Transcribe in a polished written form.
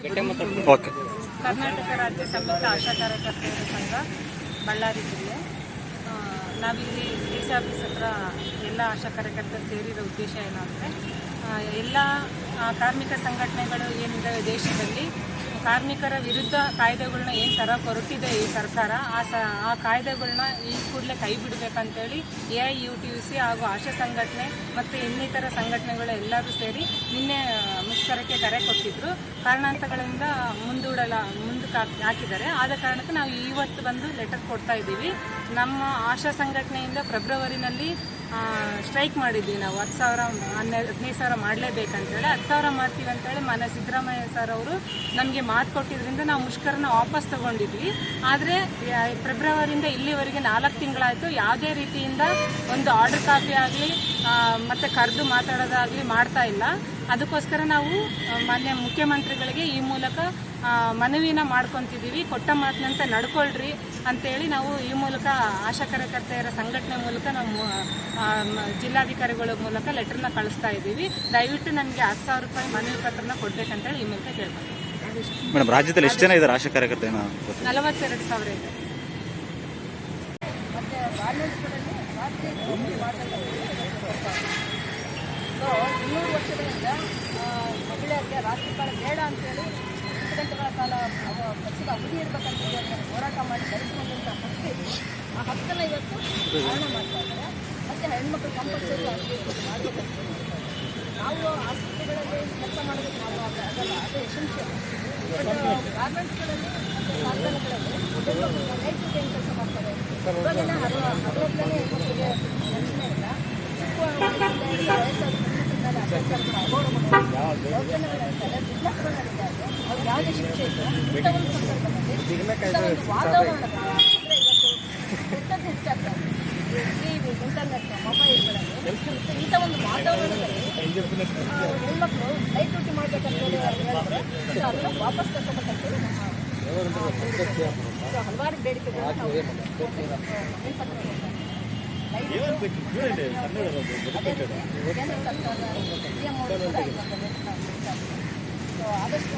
Okay. Karnataka ರಾಜ್ಯ ಸಂಯುಕ್ತ ಆಶಾ ಕಾರ್ಯಕರ್ತೆಯರ ಸಂಘ ಬಳ್ಳಾರಿ ಜಿಲ್ಲೆ. ನಾವಿಲ್ಲಿ ಡಿ.ಸಿ ಆಫೀಸ್ ಹತ್ರ ಎಲ್ಲ ಆಶಾ ಕಾರ್ಯಕರ್ತರು ಸೇರಿರೋ ಉದ್ದೇಶ ಏನು ಅಂದರೆ, ಎಲ್ಲ ಕಾರ್ಮಿಕ ಸಂಘಟನೆಗಳು ಏನಿದ್ದಾವೆ ದೇಶದಲ್ಲಿ, ಕಾರ್ಮಿಕರ ವಿರುದ್ಧ ಕಾಯ್ದೆಗಳನ್ನ ಏನು ಥರ ಹೊರಟಿದೆ ಈ ಸರ್ಕಾರ, ಆ ಕಾಯ್ದೆಗಳನ್ನ ಈ ಕೂಡಲೇ ಕೈ ಬಿಡಬೇಕಂತೇಳಿ AIUTUC ಹಾಗೂ ಆಶಾ ಸಂಘಟನೆ ಮತ್ತು ಇನ್ನಿತರ ಸಂಘಟನೆಗಳು ಎಲ್ಲರೂ ಸೇರಿ ನಿನ್ನೆ ಮುಷ್ಕರಕ್ಕೆ ಕರೆ ಕೊಟ್ಟಿದ್ದರು. ಕಾರಣಾಂತರಗಳಿಂದ ಮುಂದಕ್ಕೆ ಹಾಕಿದ್ದಾರೆ. ಆದ ಕಾರಣಕ್ಕೆ ನಾವು ಇವತ್ತು ಬಂದು ಲೆಟರ್ ಕೊಡ್ತಾ ಇದ್ದೀವಿ. ನಮ್ಮ ಆಶಾ ಸಂಘಟನೆಯಿಂದ ಫೆಬ್ರವರಿನಲ್ಲಿ ಸ್ಟ್ರೈಕ್ ಮಾಡಿದ್ವಿ. ನಾವು 10,000 ಮಾಡಲೇಬೇಕಂತೇಳಿ 10,000 ಮಾಡ್ತೀವಿ ಅಂತೇಳಿ ಮನೆ ಸಿದ್ದರಾಮಯ್ಯ ಸರ್ ಅವರು ನಮಗೆ ಮಾತು ಕೊಟ್ಟಿದ್ದರಿಂದ ನಾವು ಮುಷ್ಕರನ ವಾಪಸ್ ತಗೊಂಡಿದ್ವಿ. ಆದರೆ ಫೆಬ್ರವರಿಯಿಂದ ಇಲ್ಲಿವರೆಗೆ 4 ತಿಂಗಳಾಯಿತು. ಯಾವುದೇ ರೀತಿಯಿಂದ ಒಂದು ಆರ್ಡರ್ ಕಾಪಿ ಆಗಲಿ ಮತ್ತು ಕರೆದು ಮಾತಾಡೋದಾಗಲಿ ಮಾಡ್ತಾ ಇಲ್ಲ. ಅದಕ್ಕೋಸ್ಕರ ನಾವು ಮಾನ್ಯ ಮುಖ್ಯಮಂತ್ರಿಗಳಿಗೆ ಈ ಮೂಲಕ ಮನವಿನ ಮಾಡ್ಕೊತಿದ್ದೀವಿ. ಕೊಟ್ಟ ಮಾತಿನಂತೆ ನಡ್ಕೊಳ್ರಿ ಅಂತೇಳಿ ನಾವು ಈ ಮೂಲಕ ಆಶಾ ಕಾರ್ಯಕರ್ತೆಯರ ಸಂಘಟನೆ ಮೂಲಕ ನಾವು ಜಿಲ್ಲಾಧಿಕಾರಿಗಳ ಮೂಲಕ ಲೆಟರ್ನ ಕಳಿಸ್ತಾ ಇದ್ದೀವಿ. ದಯವಿಟ್ಟು ನನಗೆ 10,000 ರೂಪಾಯಿ ಮನವಿ ಪತ್ರನ ಕೊಡಬೇಕಂತೇಳಿ ಈ ಮೂಲಕ ಕೇಳ್ಬೋದು. ಮೇಡಮ್, ರಾಜ್ಯದಲ್ಲಿ ಎಷ್ಟು ಜನ ಇದ್ದಾರೆ ಆಶಾ ಕಾರ್ಯಕರ್ತೆ? 42,000 ಇದೆ. ಮತ್ತು 200 ವರ್ಷಗಳಿಂದ ಮಹಿಳೆಯರಿಗೆ ರಾತ್ರಿಕಾಲ ಬೇಡ ಅಂತೇಳಿ 8 ಗಂಟೆಗಳ ಕಾಲ ಪಕ್ಷದ ಅವಧಿ ಇರಬೇಕಂತೇಳಿ ಹೋರಾಟ ಮಾಡಿ ಧರಿಸಿಕೊಂಡಂಥ ಹಕ್ಕು ಇದೆ. ಆ ಹಕ್ಕನ್ನು ಇವತ್ತು ಹರಣ ಮಾಡ್ತಾ ಇದ್ದಾರೆ. ಮತ್ತು ಹೆಣ್ಮಕ್ಳು ಕಂಪಲ್ಸರಿ ಮಾಡಬೇಕಂತ ನಾವು ಆಸ್ಪತ್ರೆಗಳಲ್ಲಿ ಕೆಲಸ ಮಾಡೋದಕ್ಕೆ ನಾವು ಆಗಲ್ಲ, ಅದು ಎಸೆನ್ಷಿಯಲ್. ಬಟ್ ಗಾರ್ಮೆಂಟ್ಸ್ಗಳಲ್ಲಿ ಮತ್ತು ಕಾರ್ಖಾನೆಗಳಲ್ಲಿ ನೈಟ್ ಡ್ಯೂಟಿ ಏನು ಕೆಲಸ ಮಾಡ್ತಾರೆ. ಇವಾಗಿನ ಹಗಲೊತ್ತಲೇ ಹೆಣ್ಮಕ್ಳಿಗೆ ರಕ್ಷಣೆ ಇಲ್ಲ. ಚಿಕ್ಕ ವಯಸ್ಸಾದ ಮೇಲೆ ಯೋಜನೆಗಳಿರ್ತಾರೆ, ಬಿಸ್ನೆಸ್ಗಳು ನಡೀತಾ ಇದೆ. ಅವ್ರಿಗೆ ಯಾವುದೇ ಶಿಕ್ಷೆ ಇಲ್ಲ. ಇಂಥ ಒಂದು ಸಂದರ್ಭದಲ್ಲಿ ವಾತಾವರಣ ಅಂದರೆ ಇವತ್ತು ಕೆಟ್ಟದ್ದು ಹೆಚ್ಚಾಗ್ತಾ ಇದೆ. TV, ಇಂಟರ್ನೆಟ್, ಮೊಬೈಲ್ಗಳಲ್ಲಿ ಇಂಥ ಒಂದು ವಾತಾವರಣದಲ್ಲಿ ಹೆಣ್ಮಕ್ಳು ನೈಟ್ ಡ್ಯೂಟಿ ಮಾಡಬೇಕಂತ ಹೇಳಿದ್ರೆ ಅದನ್ನು ವಾಪಸ್ ತಗೋಬೇಕಂತೇಳಿ ನಮ್ಮ ಹಲವಾರು ಬೇಡಿಕೆಗಳು ನಾವು ಕೇಂದ್ರ ಸರ್ಕಾರ CM ಅವರು ಕೂಡ ಆದಷ್ಟು